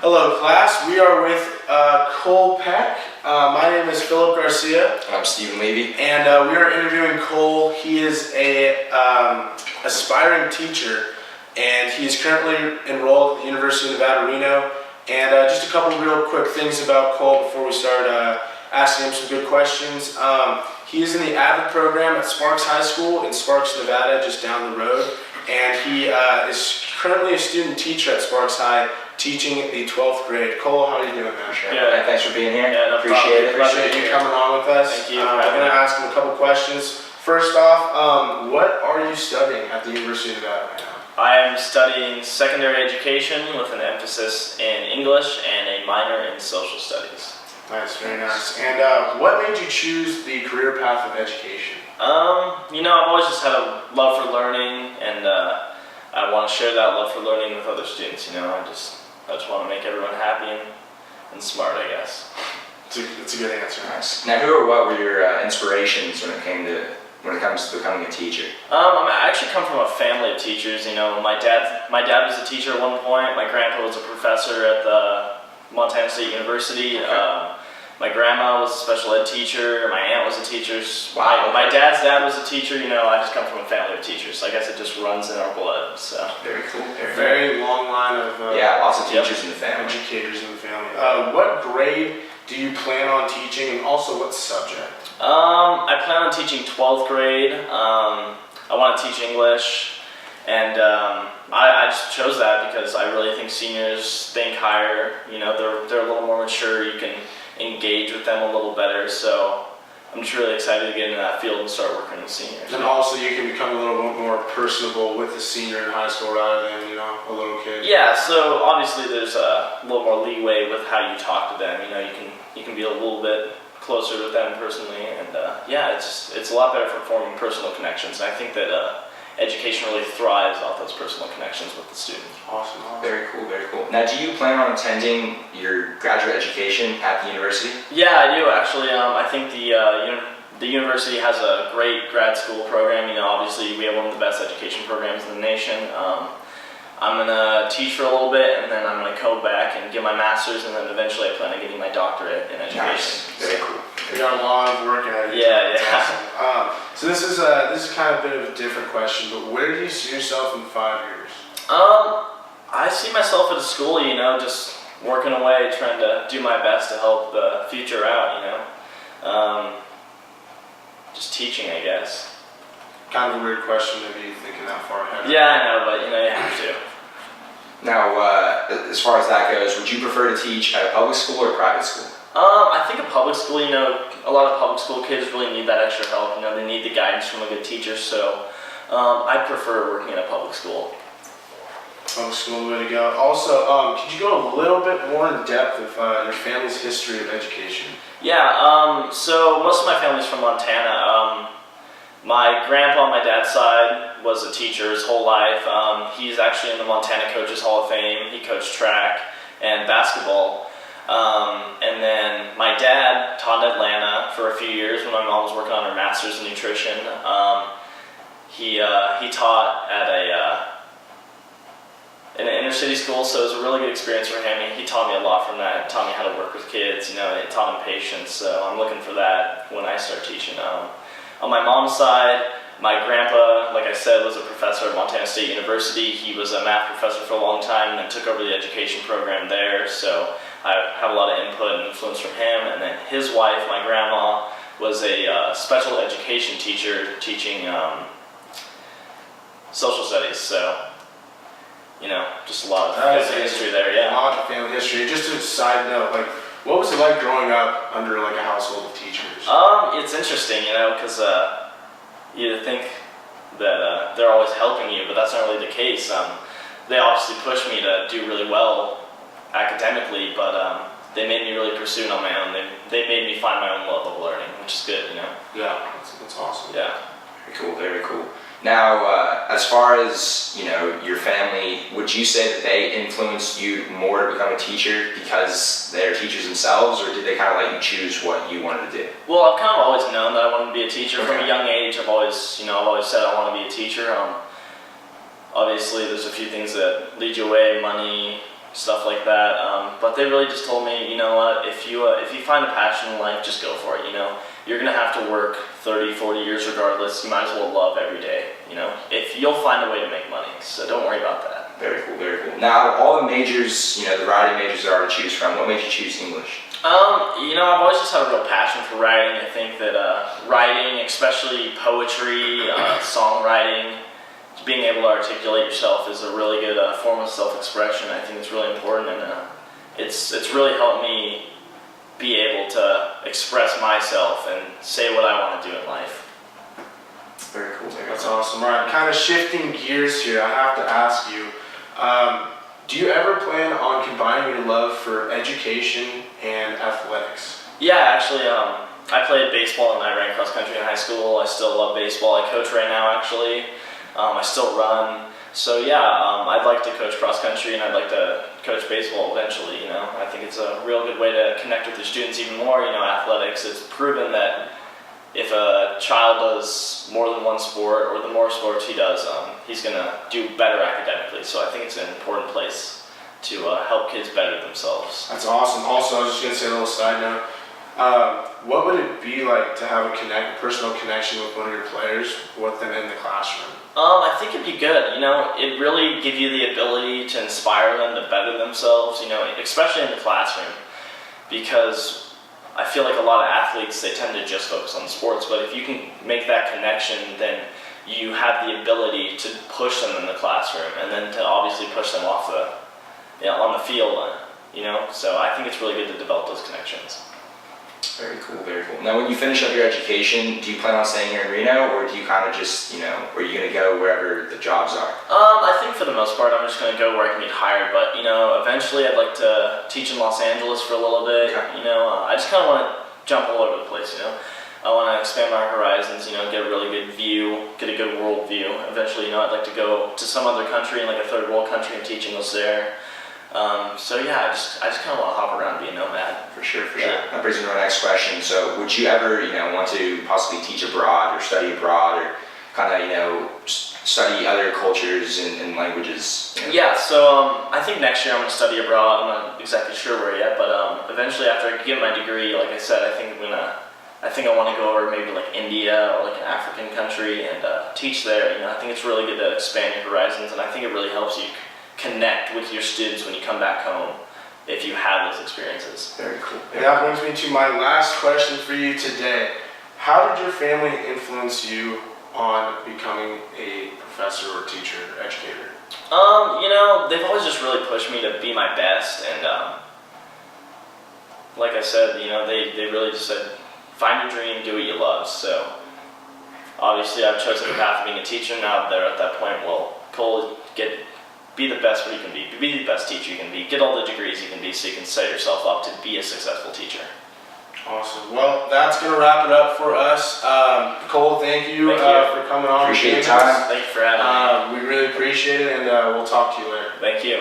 Hello class, we are with Cole Peck. My name is Philip Garcia. I'm Stephen Levy. And we are interviewing Cole. He is a aspiring teacher, and he is currently enrolled at the University of Nevada, Reno. And just a couple real quick things about Cole before we start asking him some good questions. He is in the AVID program at Sparks High School in Sparks, Nevada, just down the road. And he is currently a student teacher at Sparks High, teaching the 12th grade. Cole, how are you doing, man? Yeah, thanks for being here. Yeah, no Appreciate it. Appreciate you coming on with us. Thank you. I'm going to ask him a couple questions. First off, what are you studying at the University of Nevada right now? I am studying secondary education with an emphasis in English and a minor in social studies. Nice, very nice. And what made you choose the career path of education? I've always just had a love for learning, and I want to share that love for learning with other students. I just want to make everyone happy and smart, I guess. It's a good answer. Nice. Now, who or what were your inspirations when it comes to becoming a teacher? I actually come from a family of teachers. My dad was a teacher at one point. My grandpa was a professor at the Montana State University. Okay. My grandma was a special ed teacher. My aunt was a teacher. Wow. My dad's dad was a teacher. I just come from a family of teachers. So I guess it just runs in our blood. So Very cool. Very long line of lots of teachers in the family. Educators in the family. What grade do you plan on teaching, and also what subject? I plan on teaching 12th grade. I want to teach English, and I just chose that because I really think seniors think higher. They're a little more mature. You can engage with them a little better. So I'm just really excited to get into that field and start working with seniors. And also you can become a little bit more personable with a senior in high school rather than, a little kid. Yeah, so obviously there's a little more leeway with how you talk to them. You can be a little bit closer with them personally, and it's a lot better for forming personal connections. And I think that education really thrives off those personal connections with the students. Awesome. Very cool, very cool. Now, do you plan on attending your graduate education at the university? Yeah, I do actually. I think the university has a great grad school program. Obviously we have one of the best education programs in the nation. I'm going to teach for a little bit, and then I'm going to go back and get my master's, and then eventually I plan on getting my doctorate in education. Nice. Very cool. We got a lot of work ahead. Yeah. Awesome. So this is kind of a bit of a different question, but where do you see yourself in 5 years? I see myself at a school, just working away, trying to do my best to help the future out, just teaching, I guess. Kind of a weird question to be thinking that far ahead. Yeah, I know, but you have to. Now, as far as that goes, would you prefer to teach at a public school or a private school? I think a public school, a lot of public school kids really need that extra help. They need the guidance from a good teacher, so I prefer working in a public school. Public school, the way to go. Also, could you go a little bit more in depth with your family's history of education? Yeah, so most of my family's from Montana. My grandpa on my dad's side was a teacher his whole life. He's actually in the Montana Coaches Hall of Fame. He coached track and basketball. And then my dad taught in Atlanta for a few years when my mom was working on her master's in nutrition. He taught at in an inner city school, so it was a really good experience for him. He taught me a lot from that. He taught me how to work with kids. It taught him patience. So I'm looking for that when I start teaching. On my mom's side, my grandpa, like I said, was a professor at Montana State University. He was a math professor for a long time and then took over the education program there. So I have a lot of input and influence from him. And then his wife, my grandma, was a special education teacher teaching social studies. So, just a lot of family history there, yeah. A lot of family history. Just a side note, what was it like growing up under a household of teachers? It's interesting, because you'd think that they're always helping you, but that's not really the case. They obviously pushed me to do really well academically, but they made me really pursue it on my own. They made me find my own love of learning, which is good, Yeah, that's awesome. Yeah. Very cool, very cool. Now, as far as, your family, would you say that they influenced you more to become a teacher because they're teachers themselves, or did they kind of let you choose what you wanted to do? Well, I've kind of always known that I wanted to be a teacher. Okay. From a young age, I've always said I want to be a teacher. Obviously, there's a few things that lead you away, money, stuff like that. But they really just told me, you know what, if you find a passion in life, just go for it. You know, you're gonna have to work 30, 40 years regardless. You might as well love every day. You know, if you'll find a way to make money, so don't worry about that. Very cool, very cool. Now, out of all the majors, you know, the variety of majors there are to choose from, what made you choose English? You know, I've always just had a real passion for writing. I think that writing, especially poetry, songwriting, being able to articulate yourself is a really good form of self-expression. I think it's really important, and it's really helped me be able to express myself and say what I want to do in life. Very cool. That's awesome. All right, kind of shifting gears here, I have to ask you, do you ever plan on combining your love for education and athletics? Yeah, actually, I played baseball and I ran cross country in high school. I still love baseball. I coach right now, actually. I still run. So yeah, I'd like to coach cross country and I'd like to coach baseball eventually. You know, I think it's a real good way to connect with your students even more. You know, athletics, it's proven that if a child does more than one sport, or the more sports he does, he's going to do better academically. So I think it's an important place to help kids better themselves. That's awesome. Also, I was just going to say a little side note. What would it be like to have a personal connection with one of your players, with them in the classroom? I think it'd be good. You know, it really gives you the ability to inspire them to better themselves, you know, especially in the classroom. Because I feel like a lot of athletes, they tend to just focus on sports, but if you can make that connection, then you have the ability to push them in the classroom, and then to obviously push them off on the field, you know. So I think it's really good to develop those connections. Very cool, very cool. Now, when you finish up your education, do you plan on staying here in Reno, or do you kind of just, you know, are you going to go wherever the jobs are? I think for the most part, I'm just going to go where I can get hired, but, you know, eventually I'd like to teach in Los Angeles for a little bit. Okay. You know, I just kind of want to jump all over the place, you know. I want to expand my horizons, you know, get a really good view, get a good world view. Eventually, you know, I'd like to go to some other country, like a third world country, and teach English there. So yeah, I just kind of want to hop around and be a nomad. For sure, for sure. That brings me to my next question. So, would you ever, you know, want to possibly teach abroad or study abroad, or kind of, you know, study other cultures and languages? You know? Yeah. So I think next year I'm going to study abroad. I'm not exactly sure where yet, but eventually after I get my degree, like I said, I think I want to go over maybe like India or like an African country and teach there. You know, I think it's really good to expand your horizons, and I think it really helps you connect with your students when you come back home if you have those experiences. Very cool. And that brings me to my last question for you today. How did your family influence you on becoming a professor or teacher or educator? You know, they've always just really pushed me to be my best, and like I said, you know, they really just said, find your dream, do what you love. So obviously I've chosen the path of being a teacher. Now they're at that point, well, Cole, be the best where you can be the best teacher you can be, get all the degrees you can be so you can set yourself up to be a successful teacher. Awesome. Well, that's going to wrap it up for us. Cole, thank you for coming on. Appreciate the time. Thank you for having me. We really appreciate it, and we'll talk to you later. Thank you.